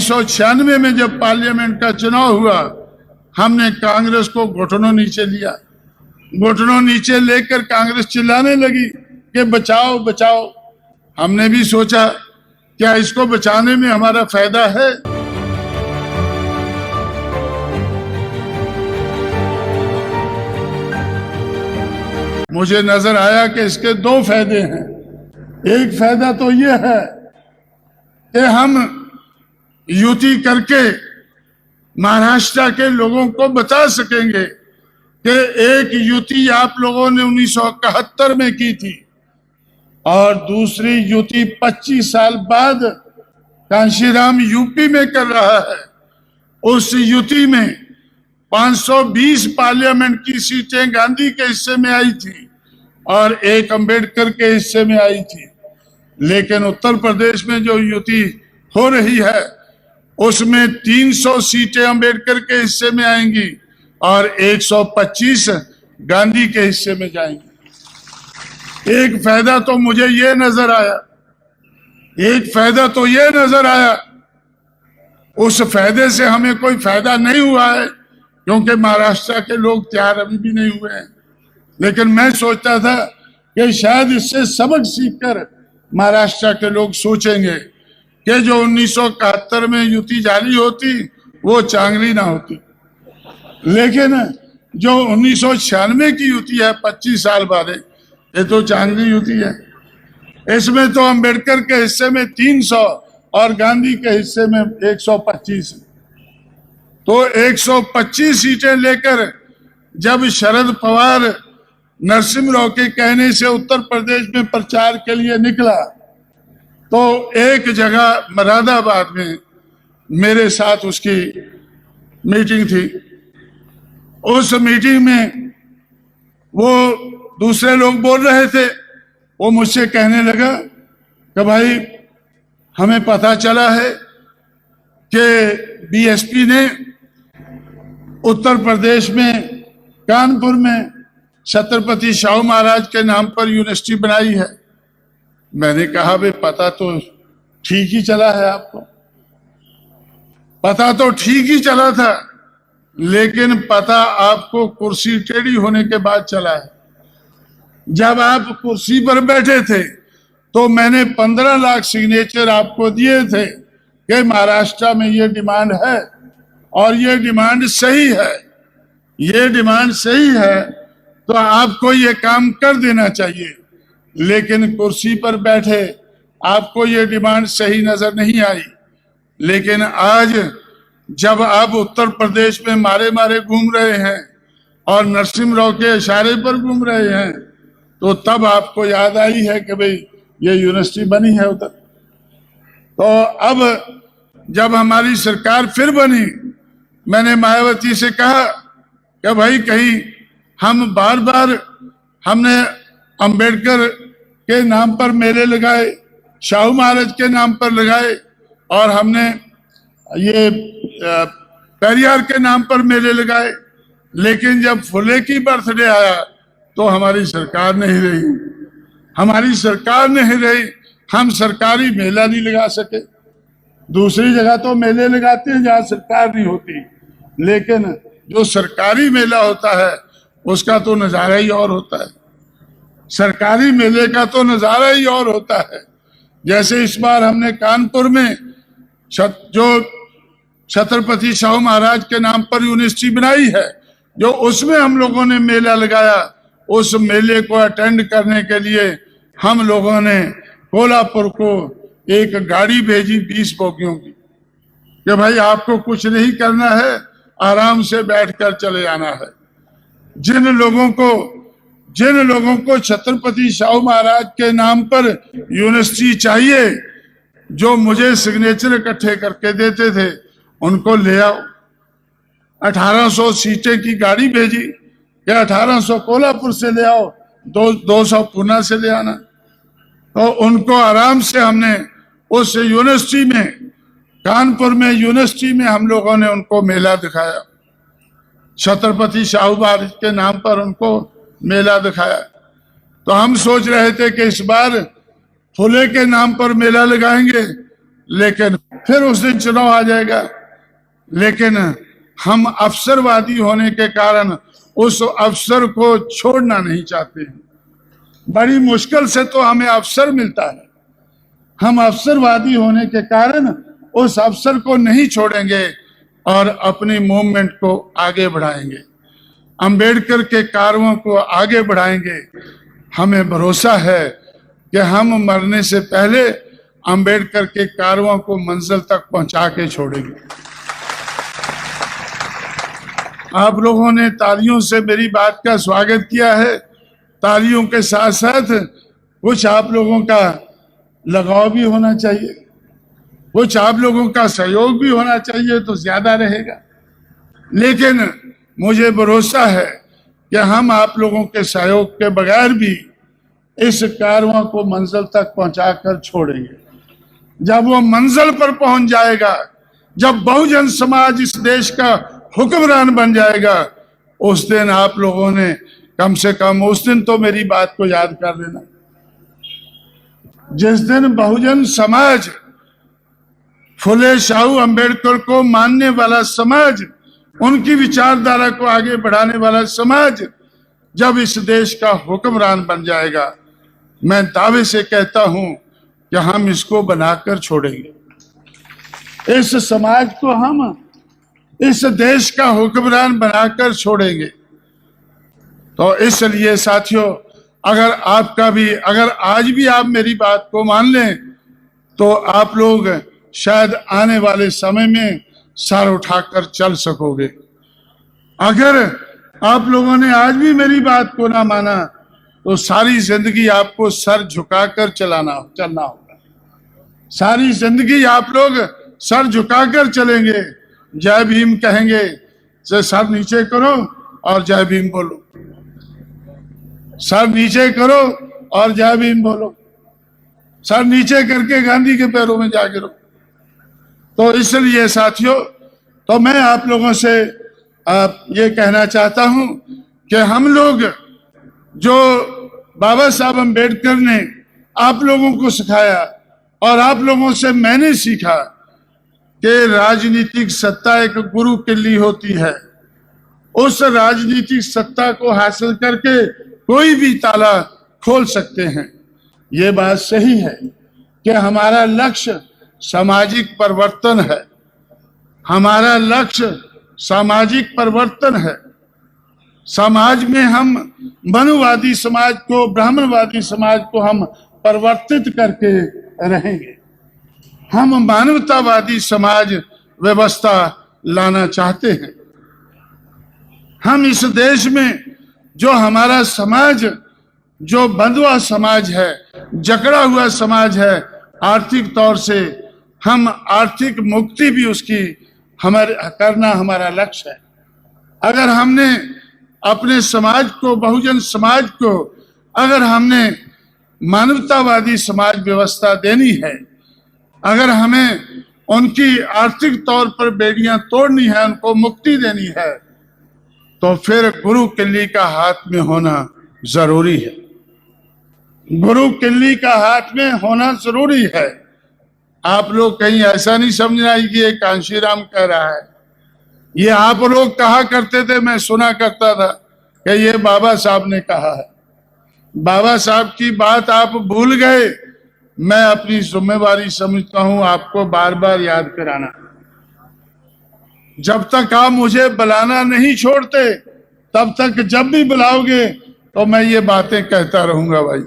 1996 में जब पार्लियामेंट का चुनाव हुआ, हमने कांग्रेस को घुटनों नीचे लिया। घुटनों नीचे लेकर कांग्रेस चिल्लाने लगी कि बचाओ बचाओ। हमने भी सोचा क्या इसको बचाने में हमारा फायदा है? मुझे नजर आया कि इसके दो फायदे हैं। एक फायदा तो यह है कि हम युति करके महाराष्ट्र के लोगों को बता सकेंगे कि एक युति आप लोगों ने 1971 में की थी और दूसरी युति 25 साल बाद कांशीराम यूपी में कर रहा है। उस युति में 520 पार्लियामेंट की सीटें गांधी के हिस्से में आई थी और एक अंबेडकर के हिस्से में आई थी। लेकिन उत्तर प्रदेश में जो युति हो रही है उसमें 300 सीटें अंबेडकर के हिस्से में आएंगी और 125 गांधी के हिस्से में जाएंगी। एक फायदा तो मुझे ये नजर आया, उस फायदे से हमें कोई फायदा नहीं हुआ है क्योंकि महाराष्ट्र के लोग तैयार अभी भी नहीं हुए हैं। लेकिन मैं सोचता था कि शायद इससे सबक सीखकर महाराष्ट्र के लोग सोचेंगे कि जो 1971 में युति जारी होती वो चांगली ना होती। लेकिन जो 1996 की युति है 25 साल बाद, ये तो चांगली युति है। इसमें तो अंबेडकर के हिस्से में 300 और गांधी के हिस्से में 125। तो 125 सीटें लेकर जब शरद पवार नरसिम्हा के कहने से उत्तर प्रदेश में प्रचार के लिए निकला तो एक जगह मुरादाबाद में मेरे साथ उसकी मीटिंग थी। उस मीटिंग में वो दूसरे लोग बोल रहे थे, वो मुझसे कहने लगा कि भाई हमें पता चला है कि बीएसपी ने उत्तर प्रदेश में कानपुर में छत्रपति शाहू महाराज के नाम पर यूनिवर्सिटी बनाई है। मैंने कहा भाई पता तो ठीक ही चला है, आपको पता तो ठीक ही चला था, लेकिन पता आपको कुर्सी टेढ़ी होने के बाद चला है। जब आप कुर्सी पर बैठे थे तो मैंने 15 लाख सिग्नेचर आपको दिए थे कि महाराष्ट्र में ये डिमांड है और ये डिमांड सही है, ये डिमांड सही है तो आपको ये काम कर देना चाहिए। लेकिन कुर्सी पर बैठे आपको ये डिमांड सही नजर नहीं आई। लेकिन आज जब आप उत्तर प्रदेश में मारे मारे घूम रहे हैं और नरसिम्हा के इशारे पर घूम रहे हैं तो तब आपको याद आई है कि भाई ये यूनिवर्सिटी बनी है उधर। तो अब जब हमारी सरकार फिर बनी, मैंने मायावती से कहा कि भाई कहीं हम बार बार हमने अंबेडकर के नाम पर मेले लगाए, शाहू महाराज के नाम पर लगाए और हमने ये पेरियार के नाम पर मेले लगाए, लेकिन जब फुले की बर्थडे आया तो हमारी सरकार नहीं रही, हम सरकारी मेला नहीं लगा सके। दूसरी जगह तो मेले लगाते हैं जहाँ सरकार नहीं होती, लेकिन जो सरकारी मेला होता है उसका तो नजारा ही और होता है। सरकारी मेले का तो नजारा ही और होता है। जैसे इस बार हमने कानपुर में जो छत्रपति शाहू महाराज के नाम पर यूनिवर्सिटी बनाई है, जो उसमें हम लोगों ने मेला लगाया, उस मेले को अटेंड करने के लिए हम लोगों ने कोल्हापुर को एक गाड़ी भेजी 20 बोगियों की कि भाई आपको कुछ नहीं करना है, आराम से बैठकर चले आना है। जिन लोगों को छत्रपति शाहू महाराज के नाम पर यूनिवर्सिटी चाहिए, जो मुझे सिग्नेचर इकट्ठे करके देते थे, उनको ले आओ। 1800 सीटें की गाड़ी भेजी कि 1800 कोल्हापुर से ले आओ, 200 पुणे से ले आना। तो उनको आराम से हमने उस यूनिवर्सिटी में, कानपुर में यूनिवर्सिटी में हम लोगों ने उनको मेला दिखाया। छत्रपति शाहू महाराज के नाम पर उनको मेला दिखाया। तो हम सोच रहे थे कि इस बार फुले के नाम पर मेला लगाएंगे लेकिन फिर उस दिन चुनाव आ जाएगा। लेकिन हम अवसरवादी होने के कारण उस अवसर को छोड़ना नहीं चाहते हैं। बड़ी मुश्किल से तो हमें अवसर मिलता है। हम अवसरवादी होने के कारण उस अवसर को नहीं छोड़ेंगे और अपनी मूवमेंट को आगे बढ़ाएंगे, अंबेडकर के कार्यों को आगे बढ़ाएंगे। हमें भरोसा है कि हम मरने से पहले अंबेडकर के कार्यों को मंजिल तक पहुंचा के छोड़ेंगे। आप लोगों ने तालियों से मेरी बात का स्वागत किया है। तालियों के साथ साथ कुछ आप लोगों का लगाव भी होना चाहिए, कुछ आप लोगों का सहयोग भी होना चाहिए तो ज्यादा रहेगा। लेकिन मुझे भरोसा है कि हम आप लोगों के सहयोग के बगैर भी इस कारवां को मंजिल तक पहुंचाकर छोड़ेंगे। जब वो मंजिल पर पहुंच जाएगा, जब बहुजन समाज इस देश का हुक्मरान बन जाएगा, उस दिन आप लोगों ने कम से कम उस दिन तो मेरी बात को याद कर लेना। जिस दिन बहुजन समाज, फुले शाहू अंबेडकर को मानने वाला समाज, उनकी विचारधारा को आगे बढ़ाने वाला समाज जब इस देश का हुक्मरान बन जाएगा, मैं दावे से कहता हूं कि हम इसको बनाकर छोड़ेंगे। इस समाज को हम इस देश का हुक्मरान बनाकर छोड़ेंगे। तो इसलिए साथियों, अगर आज भी आप मेरी बात को मान लें तो आप लोग शायद आने वाले समय में सर उठाकर चल सकोगे। अगर आप लोगों ने आज भी मेरी बात को ना माना तो सारी जिंदगी आपको सर झुकाकर चलना होगा। सारी जिंदगी आप लोग सर झुकाकर चलेंगे। जय भीम कहेंगे तो सर नीचे करो और जय भीम बोलो, सर नीचे करो और जय भीम बोलो, सर नीचे करके गांधी के पैरों में जा गिरो। तो इसलिए साथियों, तो मैं आप लोगों से ये कहना चाहता हूं कि हम लोग जो बाबा साहब अम्बेडकर ने आप लोगों को सिखाया और आप लोगों से मैंने सीखा कि राजनीतिक सत्ता एक गुरु किल्ली होती है। उस राजनीतिक सत्ता को हासिल करके कोई भी ताला खोल सकते हैं। ये बात सही है कि हमारा लक्ष्य सामाजिक परिवर्तन है। हमारा लक्ष्य सामाजिक परिवर्तन है। समाज में हम मनुवादी समाज को, ब्राह्मणवादी समाज को हम परिवर्तित करके रहेंगे। हम मानवतावादी समाज व्यवस्था लाना चाहते हैं। हम इस देश में जो हमारा समाज, जो बंधुआ समाज है, जकड़ा हुआ समाज है, आर्थिक तौर से हम आर्थिक मुक्ति भी उसकी करना हमारा लक्ष्य है। अगर हमने अपने समाज को, बहुजन समाज को, अगर हमने मानवतावादी समाज व्यवस्था देनी है, अगर हमें उनकी आर्थिक तौर पर बेड़ियां तोड़नी है, उनको मुक्ति देनी है, तो फिर गुरु किल्ली का हाथ में होना जरूरी है। गुरु किल्ली का हाथ में होना जरूरी है। आप लोग कहीं ऐसा नहीं समझना कि ये कांशीराम कह रहा है। ये आप लोग कहा करते थे, मैं सुना करता था कि ये बाबा साहब ने कहा है। बाबा साहब की बात आप भूल गए। मैं अपनी जिम्मेवारी समझता हूं आपको बार बार याद कराना। जब तक आप मुझे बुलाना नहीं छोड़ते, तब तक जब भी बुलाओगे तो मैं ये बातें कहता रहूंगा भाई।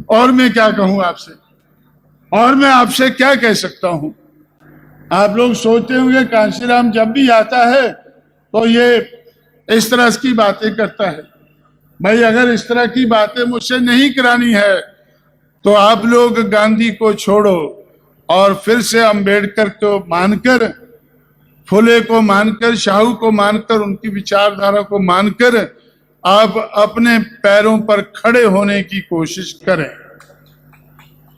और मैं क्या कहूं आपसे, और मैं आपसे क्या कह सकता हूं। आप लोग सोचते होंगे कांशीराम जब भी आता है तो ये इस तरह की बातें करता है। भाई अगर इस तरह की बातें मुझसे नहीं करानी है तो आप लोग गांधी को छोड़ो और फिर से अंबेडकर को मानकर, फुले को मानकर, शाहू को मानकर, उनकी विचारधारा को मानकर आप अपने पैरों पर खड़े होने की कोशिश करें।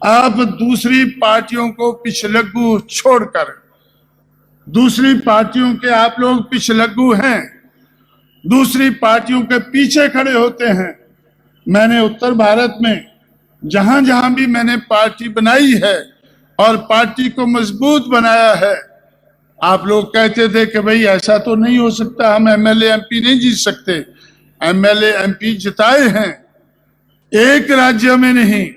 आप दूसरी पार्टियों को पिछलग्गू छोड़कर, दूसरी पार्टियों के आप लोग पिछलग्गू हैं, दूसरी पार्टियों के पीछे खड़े होते हैं। मैंने उत्तर भारत में जहां जहां भी मैंने पार्टी बनाई है, और पार्टी को मजबूत बनाया है। आप लोग कहते थे कि भाई ऐसा तो नहीं हो सकता, हम एमएलए एमपी नहीं जीत सकते। एमएलए एमपी जिताए हैं, एक राज्य में नहीं,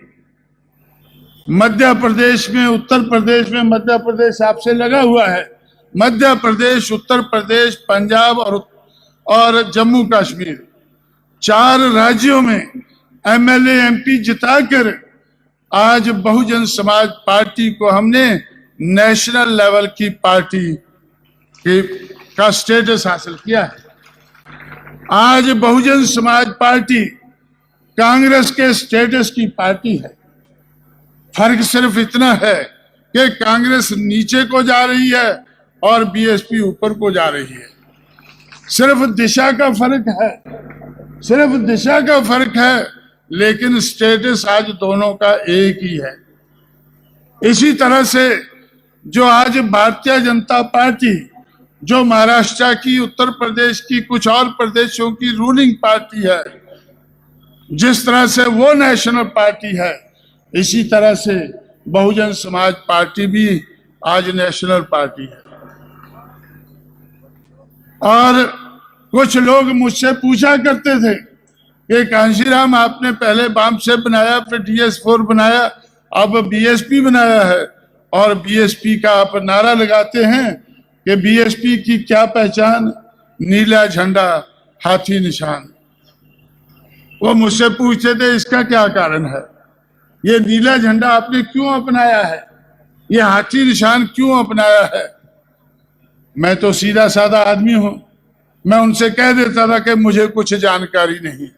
मध्य प्रदेश में, उत्तर प्रदेश में, मध्य प्रदेश आपसे लगा हुआ है, मध्य प्रदेश, उत्तर प्रदेश, पंजाब और जम्मू कश्मीर, 4 राज्यों में एमएलए एमपी जिताकर आज बहुजन समाज पार्टी को हमने नेशनल लेवल की पार्टी का स्टेटस हासिल किया है। आज बहुजन समाज पार्टी कांग्रेस के स्टेटस की पार्टी है। फर्क सिर्फ इतना है कि कांग्रेस नीचे को जा रही है और बीएसपी ऊपर को जा रही है। सिर्फ दिशा का फर्क है, सिर्फ दिशा का फर्क है, लेकिन स्टेटस आज दोनों का एक ही है। इसी तरह से जो आज भारतीय जनता पार्टी, जो महाराष्ट्र की, उत्तर प्रदेश की, कुछ और प्रदेशों की रूलिंग पार्टी है, जिस तरह से वो नेशनल पार्टी है, इसी तरह से बहुजन समाज पार्टी भी आज नेशनल पार्टी है। और कुछ लोग मुझसे पूछा करते थे कि कांशीराम आपने पहले बामसेफ बनाया, फिर DS4 बनाया, अब बीएसपी बनाया है, और बीएसपी का आप नारा लगाते हैं कि बीएसपी की क्या पहचान, नीला झंडा हाथी निशान। वो मुझसे पूछते थे इसका क्या कारण है, ये नीला झंडा आपने क्यों अपनाया है, ये हाथी निशान क्यों अपनाया है। मैं तो सीधा साधा आदमी हूं, मैं उनसे कह देता था कि मुझे कुछ जानकारी नहीं,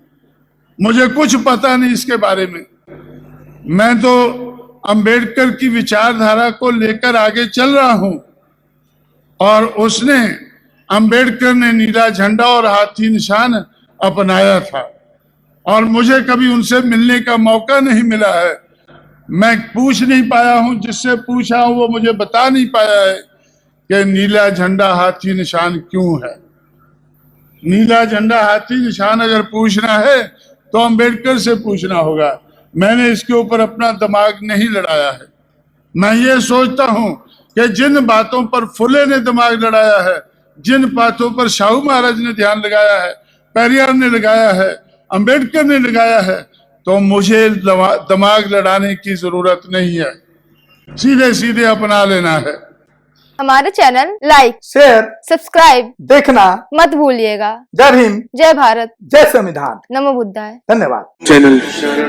मुझे कुछ पता नहीं इसके बारे में। मैं तो अंबेडकर की विचारधारा को लेकर आगे चल रहा हूं, और उसने, अंबेडकर ने नीला झंडा और हाथी निशान अपनाया था, और मुझे कभी उनसे मिलने का मौका नहीं मिला है। मैं पूछ नहीं पाया हूं, जिससे पूछा हूं वो मुझे बता नहीं पाया है कि नीला झंडा हाथी निशान क्यों है। नीला झंडा हाथी निशान अगर पूछना है तो अंबेडकर से पूछना होगा। मैंने इसके ऊपर अपना दिमाग नहीं लड़ाया है। मैं ये सोचता हूं कि जिन बातों पर फुले ने दिमाग लड़ाया है, जिन बातों पर शाहू महाराज ने ध्यान लगाया है, पेरियार ने लगाया है, अंबेडकर ने लगाया है, तो मुझे दिमाग लड़ाने की जरूरत नहीं है, सीधे सीधे अपना लेना है। हमारे चैनल लाइक, शेयर, सब्सक्राइब देखना मत भूलिएगा। जय हिंद, जय भारत, जय संविधान, नमो बुद्धाय। धन्यवाद। चैनल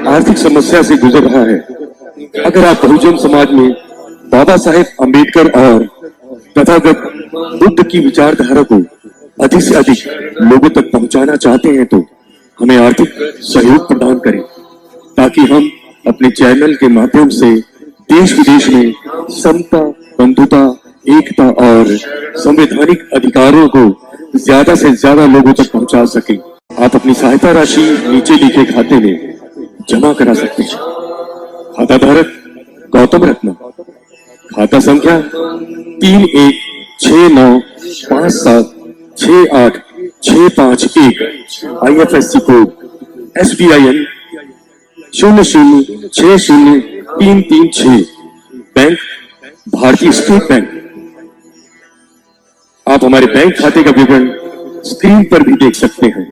आर्थिक समस्या से गुजर रहा है। अगर आप बहुजन समाज में बाबा साहेब अम्बेडकर और तथागत बुद्ध की विचारधारा को अधिक से अधिक लोगों तक पहुंचाना चाहते हैं तो हमें आर्थिक सहयोग प्रदान करें, ताकि हम अपने चैनल के माध्यम से देश विदेश में समता, बंधुता, एकता और संवैधानिक अधिकारों को ज्यादा से ज्यादा लोगों तक पहुंचा सकें। आप अपनी सहायता राशि नीचे लिखे खाते में जमा करा सकते हैं। खाता धारक गौतम रत्न, खाता संख्या 3169576865 IFSC कोड SBIN 0060336, बैंक भारतीय स्टेट बैंक। आप हमारे बैंक खाते का विवरण स्क्रीन पर भी देख सकते हैं।